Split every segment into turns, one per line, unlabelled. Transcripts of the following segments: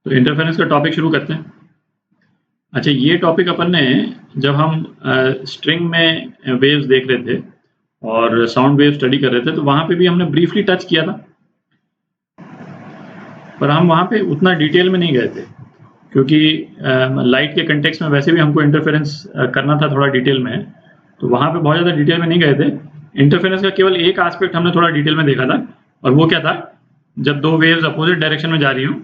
तो इंटरफेरेंस का टॉपिक शुरू करते हैं। अच्छा, ये टॉपिक अपन ने जब हम स्ट्रिंग में वेव्स देख रहे थे और साउंड वेव स्टडी कर रहे थे तो वहाँ पे भी हमने ब्रीफली टच किया था, पर हम वहाँ पे उतना डिटेल में नहीं गए थे क्योंकि लाइट के कंटेक्स्ट में वैसे भी हमको इंटरफेरेंस करना था थोड़ा डिटेल में, तो वहाँ पे बहुत ज़्यादा डिटेल में नहीं गए थे। इंटरफेरेंस का केवल एक एस्पेक्ट हमने थोड़ा डिटेल में देखा था, और वो क्या था, जब दो वेव्स अपोजिट डायरेक्शन में जा रही हों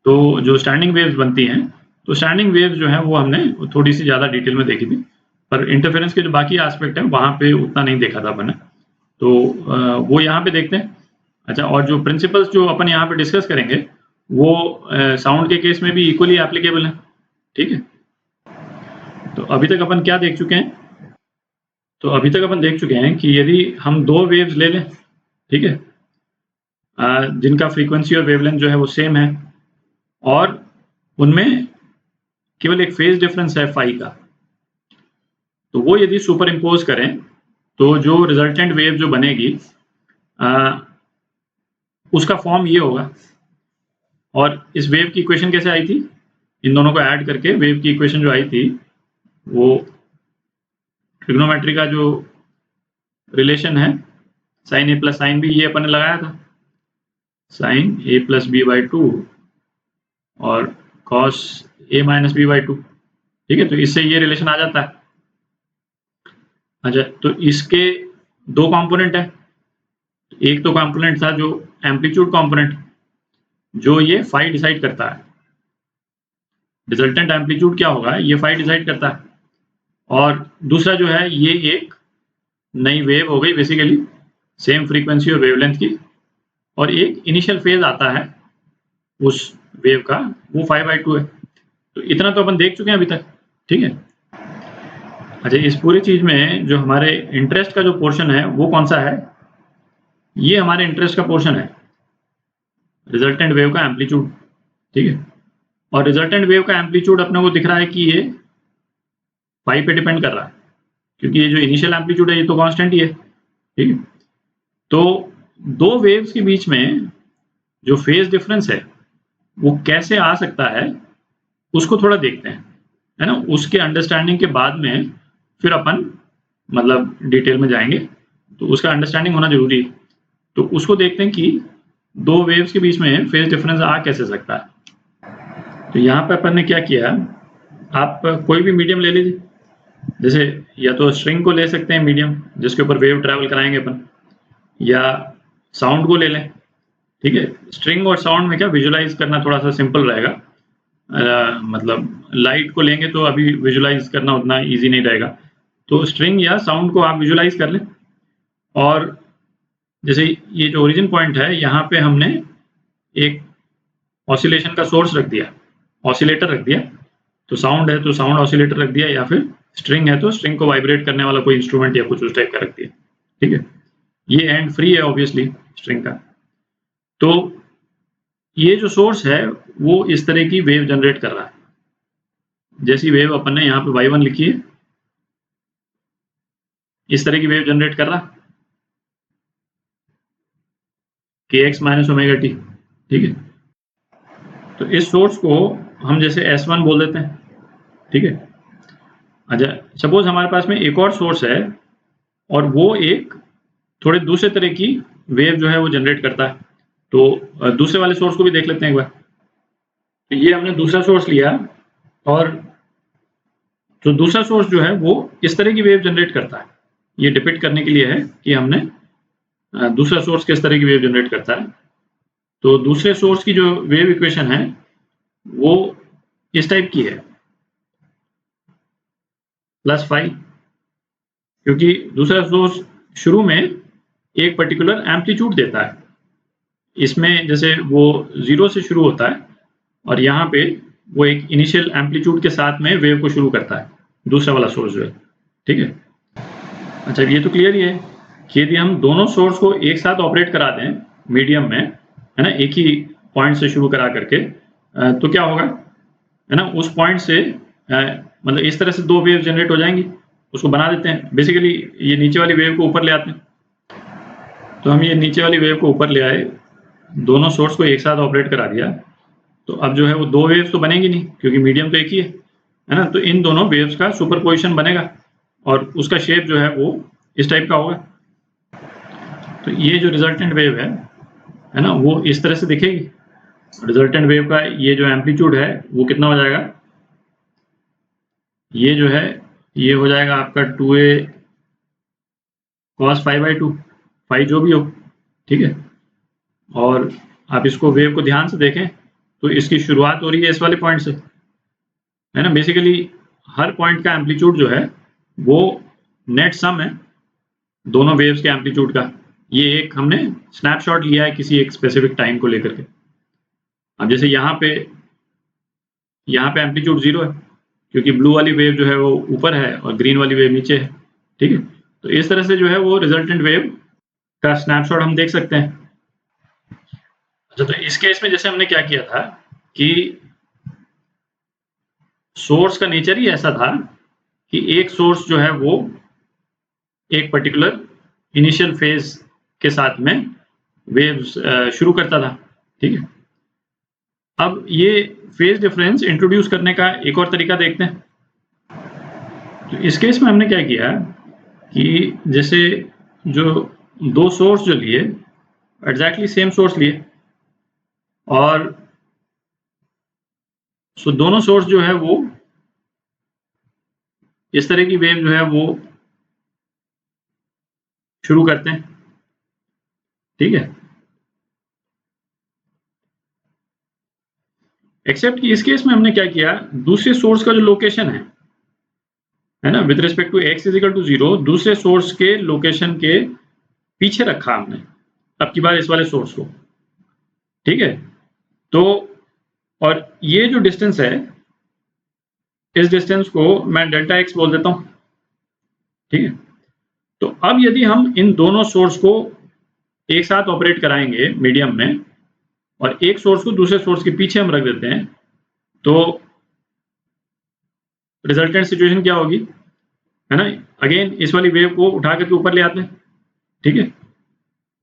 तो जो स्टैंडिंग वेव्स बनती हैं, तो स्टैंडिंग वेव्स जो हैं वो हमने थोड़ी सी ज़्यादा डिटेल में देखी थी, पर इंटरफेरेंस के जो बाकी एस्पेक्ट हैं वहाँ पे उतना नहीं देखा था अपन ने, तो वो यहाँ पे देखते हैं। अच्छा, और जो प्रिंसिपल्स जो अपन यहाँ पे डिस्कस करेंगे वो साउंड के केस में भी इक्वली एप्लीकेबल है, ठीक है। तो अभी तक अपन क्या देख चुके हैं, तो अभी तक अपन देख चुके हैं कि यदि हम दो वेव्स ले लें, ठीक है, जिनका फ्रीक्वेंसी और वेवलेंथ जो है वो सेम है और उनमें केवल एक फेज डिफरेंस है फाई का, तो वो यदि सुपर इम्पोज करें तो जो रिजल्टेंट वेव जो बनेगी उसका फॉर्म ये होगा। और इस वेव की इक्वेशन कैसे आई थी, इन दोनों को ऐड करके वेव की इक्वेशन जो आई थी वो ट्रिग्नोमेट्री का जो रिलेशन है sine A plus sine B, ये अपन ने लगाया था, sine A plus B by 2 और cos A minus B by 2, ठीक है। तो इससे ये रिलेशन आ जाता है। अच्छा, तो इसके दो कंपोनेंट है, एक तो कंपोनेंट था जो एम्पलीट्यूड कंपोनेंट, जो ये फाई डिसाइड करता है, रिजल्टेंट एम्पलीट्यूड क्या होगा ये फाई डिसाइड करता है, और दूसरा जो है ये एक नई वेव हो गई बेसिकली, सेम फ्रीक्वेंसी और वेवलेंथ की, और एक इनिशियल फेज आता है उस वेव का, वो 5/2 है। तो इतना तो अपन देख चुके हैं अभी तक, ठीक है। अच्छा, इस पूरी चीज में जो हमारे इंटरेस्ट का जो पोर्शन है वो कौन सा है, ये हमारे इंटरेस्ट का पोर्शन है, रिजल्टेंट वेव का एम्पलीट्यूड, ठीक है। और रिजल्टेंट वेव का एम्पलीट्यूड अपने को दिख रहा है कि ये फाई पे डिपेंड कर रहा है, क्योंकि ये जो इनिशियल एम्पलीट्यूड है ये तो कांस्टेंट ही है, ठीक है। तो दो वेव्स के बीच में जो फेज डिफरेंस है वो कैसे आ सकता है उसको थोड़ा देखते हैं, है ना। उसके अंडरस्टैंडिंग के बाद में फिर अपन मतलब डिटेल में जाएंगे, तो उसका अंडरस्टैंडिंग होना जरूरी है। तो उसको देखते हैं कि दो वेव्स के बीच में फेज डिफरेंस आ कैसे सकता है। तो यहाँ पे अपन ने क्या किया, आप कोई भी मीडियम ले लीजिए, जैसे या तो स्ट्रिंग को ले सकते हैं मीडियम जिसके ऊपर वेव ट्रैवल कराएंगे अपन, या साउंड को ले लें, ठीक है। स्ट्रिंग और साउंड में क्या विजुलाइज करना थोड़ा सा सिंपल रहेगा, मतलब लाइट को लेंगे तो अभी विजुलाइज करना उतना इजी नहीं रहेगा, तो स्ट्रिंग या साउंड को आप विजुलाइज कर लें। और जैसे ये जो ओरिजिन पॉइंट है यहाँ पे हमने एक ऑसिलेशन का सोर्स रख दिया, ऑसिलेटर रख दिया, तो साउंड है तो साउंड ऑसिलेटर रख दिया, या फिर स्ट्रिंग है तो स्ट्रिंग को वाइब्रेट करने वाला कोई इंस्ट्रूमेंट या कुछ उस टाइप का रख दिया, ठीक है। ये एंड फ्री है ऑब्वियसली स्ट्रिंग का। तो ये जो सोर्स है वो इस तरह की वेव जनरेट कर रहा है, जैसी वेव अपन ने यहाँ पे y1 लिखी है, इस तरह की वेव जनरेट कर रहा kx माइनस ओमेगा टी, ठीक है। तो इस सोर्स को हम जैसे S1 बोल देते हैं, ठीक है। अच्छा, सपोज हमारे पास में एक और सोर्स है और वो एक थोड़े दूसरे तरह की वेव जो है वो जनरेट करता है, तो दूसरे वाले सोर्स को भी देख लेते हैं एक बार। तो ये हमने दूसरा सोर्स लिया, और तो दूसरा सोर्स जो है वो इस तरह की वेव जनरेट करता है, ये डिपिक्ट करने के लिए है कि हमने दूसरा सोर्स किस तरह की वेव जनरेट करता है। तो दूसरे सोर्स की जो वेव इक्वेशन है वो इस टाइप की है, +5, क्योंकि दूसरा सोर्स शुरू में एक पर्टिकुलर एम्पलीट्यूड देता है, इसमें जैसे वो 0 से शुरू होता है और यहाँ पे वो एक इनिशियल एम्पलीट्यूड के साथ में वेव को शुरू करता है, दूसरा वाला सोर्स जो है, ठीक है। अच्छा, ये तो क्लियर ही है कि यदि हम दोनों सोर्स को एक साथ ऑपरेट करा दें मीडियम में, है ना, एक ही पॉइंट से शुरू करा करके, तो क्या होगा, है ना, उस पॉइंट से मतलब इस तरह से दो वेव जनरेट हो जाएंगी। उसको बना देते हैं, बेसिकली ये नीचे वाली वेव को ऊपर ले आते हैं, तो हम ये नीचे वाली वेव को ऊपर ले आए, दोनों सोर्स को एक साथ ऑपरेट करा दिया, तो अब जो है वो दो वेव्स तो बनेंगी नहीं क्योंकि मीडियम तो एक ही है ना। तो इन दोनों वेव्स का सुपरपोजिशन बनेगा और उसका शेप जो है वो इस टाइप का होगा। तो ये जो रिजल्टेंट वेव है ना, वो इस तरह से दिखेगी। रिजल्टेंट वेव का ये जो एम्पलीट्यूड है वो कितना हो जाएगा, ये जो है ये हो जाएगा आपका 2a cos phi by 2, phi जो भी हो, ठीक है। और आप इसको वेव को ध्यान से देखें तो इसकी शुरुआत हो रही है इस वाले पॉइंट से, है ना। बेसिकली हर पॉइंट का एम्पलीट्यूड जो है वो नेट सम है दोनों वेव्स के एम्पलीट्यूड का। ये एक हमने स्नैपशॉट लिया है किसी एक स्पेसिफिक टाइम को लेकर के। अब जैसे यहाँ पे एम्पलीट्यूड 0 है क्योंकि ब्लू वाली वेव जो है वो ऊपर है और ग्रीन वाली वेव नीचे है, ठीक है। तो इस तरह से जो है वो रिजल्टेंट वेव का स्नैपशॉट हम देख सकते हैं। अच्छा, तो इस केस में जैसे हमने क्या किया था कि सोर्स का नेचर ही ऐसा था कि एक सोर्स जो है वो एक पर्टिकुलर इनिशियल फेज के साथ में वेव्स शुरू करता था, ठीक है। अब ये फेज डिफरेंस इंट्रोड्यूस करने का एक और तरीका देखते हैं। तो इस केस में हमने क्या किया कि जैसे जो दो सोर्स जो लिए एग्जैक्टली सेम सोर्स लिए और सो दोनों सोर्स जो है वो इस तरह की वेव जो है वो शुरू करते हैं, ठीक है। एक्सेप्ट कि इस केस में हमने क्या किया, दूसरे सोर्स का जो लोकेशन है ना, with respect to x is equal to 0, दूसरे सोर्स के लोकेशन के पीछे रखा हमने अब की बार इस वाले सोर्स को, ठीक है। तो और ये जो डिस्टेंस है इस डिस्टेंस को मैं डेल्टा x बोल देता हूं, ठीक है। तो अब यदि हम इन दोनों सोर्स को एक साथ ऑपरेट कराएंगे मीडियम में और एक सोर्स को दूसरे सोर्स के पीछे हम रख देते हैं तो रिजल्टेंट सिचुएशन क्या होगी, है ना। अगेन इस वाली वेव को उठा करके ऊपर ले आते हैं, ठीक है,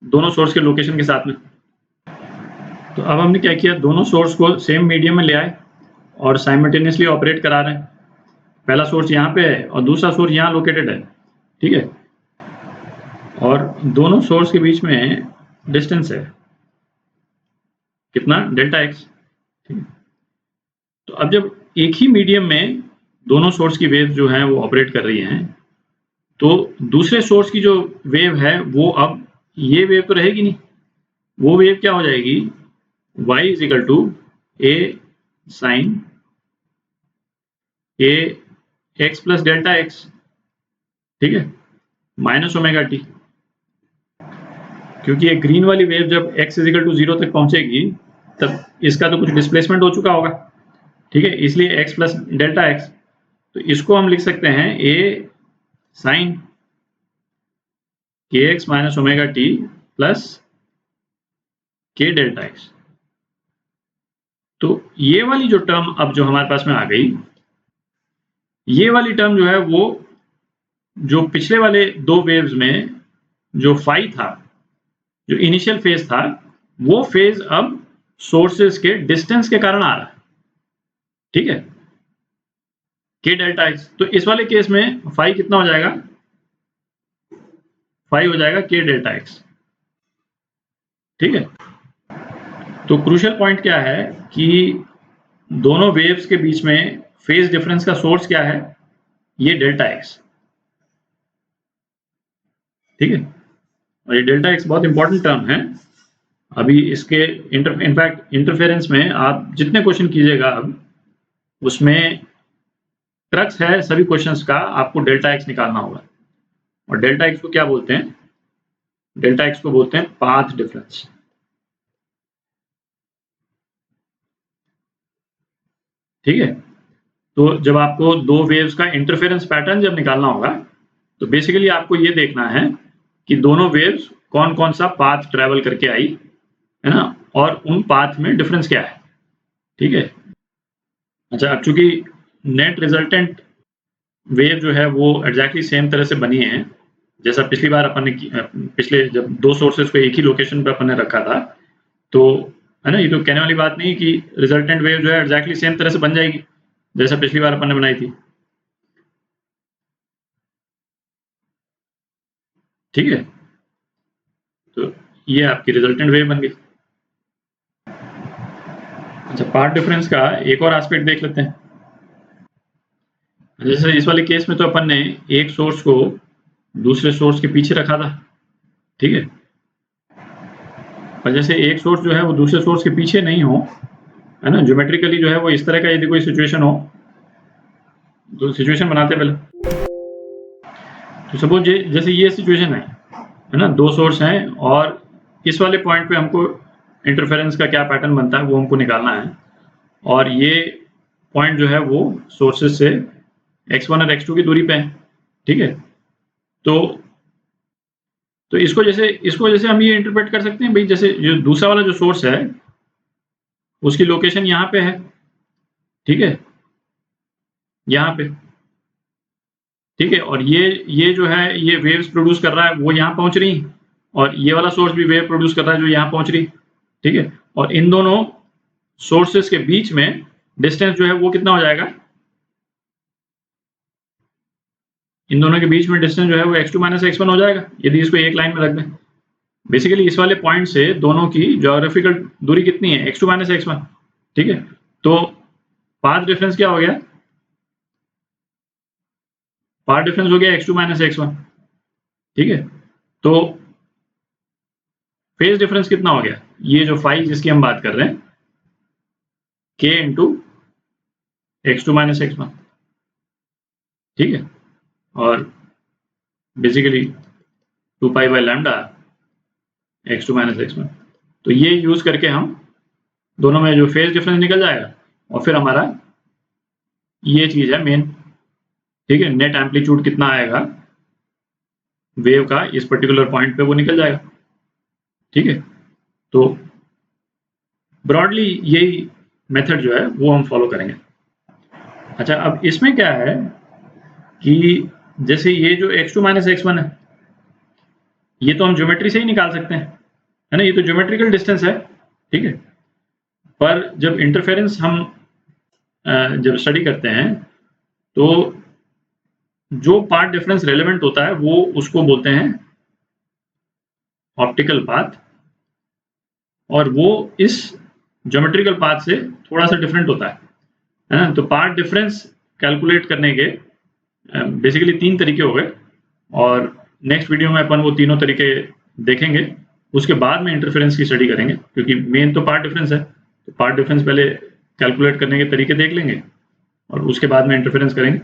दोनों सोर्स के लोकेशन के साथ में। तो अब हमने क्या किया, दोनों सोर्स को सेम मीडियम में ले आए और साइमल्टेनियसली ऑपरेट करा रहे हैं। पहला सोर्स यहाँ पे है और दूसरा सोर्स यहाँ लोकेटेड है, ठीक है। और दोनों सोर्स के बीच में डिस्टेंस है कितना, डेल्टा एक्स, ठीक है। तो अब जब एक ही मीडियम में दोनों सोर्स की वेव जो है वो ऑपरेट कर रही हैं तो दूसरे सोर्स की जो वेव है वो अब ये वेव तो रहेगी नहीं, वो वेव क्या हो जाएगी, y is equal to a sine a x plus delta X, ठीक है, माइनस ओमेगा टी। क्योंकि ये ग्रीन वाली वेव जब x इज इक्वल टू 0 तक पहुंचेगी तब इसका तो कुछ डिस्प्लेसमेंट हो चुका होगा, ठीक है, इसलिए x प्लस डेल्टा एक्स। तो इसको हम लिख सकते हैं a साइन के x minus omega T plus के डेल्टा एक्स। तो ये वाली जो टर्म अब जो हमारे पास में आ गई, ये वाली टर्म जो है वो जो पिछले वाले दो वेव्स में जो फाई था, जो इनिशियल फेज था, वो फेज अब सोर्सेस के डिस्टेंस के कारण आ रहा है, ठीक है, के डेल्टा एक्स। तो इस वाले केस में फाई कितना हो जाएगा, फाई हो जाएगा के डेल्टा एक्स, ठीक है। तो क्रूशियल पॉइंट क्या है कि दोनों वेव्स के बीच में फेज डिफरेंस का सोर्स क्या है, ये डेल्टा एक्स, ठीक है। और ये डेल्टा एक्स बहुत इंपॉर्टेंट टर्म है। अभी इसके इनफैक्ट इंटरफेरेंस में आप जितने क्वेश्चन कीजिएगा अब उसमें क्रक्स है सभी क्वेश्चंस का, आपको डेल्टा एक्स निकालना होगा। और डेल्टा एक्स को क्या बोलते हैं, डेल्टा एक्स को बोलते हैं पाथ डिफरेंस, ठीक है। तो जब आपको दो वेव्स का इंटरफेरेंस पैटर्न जब निकालना होगा तो बेसिकली आपको ये देखना है कि दोनों वेव्स कौन कौन सा पाथ ट्रेवल करके आई, है ना, और उन पाथ में डिफरेंस क्या है, ठीक है। अच्छा, अब चूंकि नेट रिजल्टेंट वेव जो है वो एग्जैक्टली सेम तरह से बनी है जैसा पिछली बार अपन ने पिछले जब दो सोर्सेस को एक ही लोकेशन पे अपन ने रखा था, तो है ना। ये तो कहने वाली बात नहीं कि रिजल्टेंट वेव जो है एग्जैक्टली सेम तरह से बन जाएगी जैसा पिछली बार अपन ने बनाई थी। ठीक है, तो ये आपकी रिजल्टेंट वेव बन गई। अच्छा, पार्ट डिफरेंस का एक और एस्पेक्ट देख लेते हैं। जैसे इस वाले केस में तो अपन ने एक सोर्स को दूसरे सोर्स के पीछे रखा था, ठीक है। और जैसे एक सोर्स जो है वो दूसरे सोर्स के पीछे नहीं हो, है ना, ज्योमेट्रिकली जो है वो इस तरह का यदि कोई सिचुएशन हो, तो सिचुएशन बनाते पहले। तो सपोज जैसे ये सिचुएशन है ना, दो सोर्स हैं और इस वाले पॉइंट पे हमको इंटरफेरेंस का क्या पैटर्न बनता है वो हमको निकालना है। और ये पॉइंट जो है वो सोर्सेज से x1 और x2 की दूरी पे है, ठीक है। तो इसको जैसे हम ये इंटरप्रेट कर सकते हैं भाई, जैसे जो दूसरा वाला जो सोर्स है उसकी लोकेशन यहाँ पे है, ठीक है, यहाँ पे, ठीक है। और ये जो है ये वेव्स प्रोड्यूस कर रहा है, वो यहाँ पहुंच रही, और ये वाला सोर्स भी वेव प्रोड्यूस कर रहा है जो यहाँ पहुंच रही, ठीक है। और इन दोनों सोर्सेस के बीच में डिस्टेंस जो है वो कितना हो जाएगा, इन दोनों के बीच में डिस्टेंस जो है वो x2 माइनस x1 हो जाएगा यदि इसको एक लाइन में रख दें। बेसिकली इस वाले पॉइंट से दोनों की ज्योग्राफिकल दूरी कितनी है, x2 माइनस x1, ठीक है। तो पाथ डिफरेंस क्या हो गया, पाथ डिफरेंस हो गया x2 माइनस x1, ठीक है। तो फेज डिफरेंस कितना हो गया, ये जो फाई जिसकी हम बात कर रहे हैं, k into x2 minus x1, ठीक है। और basically 2 pi by lambda x2 minus x1। तो ये यूज करके हम दोनों में जो फेज डिफरेंस निकल जाएगा, और फिर हमारा ये चीज है मेन, ठीक है, नेट एम्पलीट्यूड कितना आएगा वेव का इस पर्टिकुलर पॉइंट पे वो निकल जाएगा, ठीक है। तो ब्रॉडली यही मेथड जो है वो हम फॉलो करेंगे। अच्छा, अब इसमें क्या है कि जैसे ये जो x2 माइनस x1 है, ये तो हम ज्योमेट्री से ही निकाल सकते हैं, है ना, ये तो ज्योमेट्रिकल डिस्टेंस है, ठीक है। पर जब इंटरफेरेंस हम जब स्टडी करते हैं तो जो पाथ डिफरेंस रेलेवेंट होता है वो उसको बोलते हैं ऑप्टिकल पाथ, और वो इस ज्योमेट्रिकल पाथ से थोड़ा सा डिफरेंट होता है ना। तो पाथ डिफरेंस कैलकुलेट करने के बेसिकली 3 तरीके हो गए, और नेक्स्ट वीडियो में अपन वो तीनों तरीके देखेंगे। उसके बाद में इंटरफेरेंस की स्टडी करेंगे, क्योंकि मेन तो पाथ डिफरेंस है। तो पाथ डिफरेंस पहले कैलकुलेट करने के तरीके देख लेंगे और उसके बाद में इंटरफेरेंस करेंगे।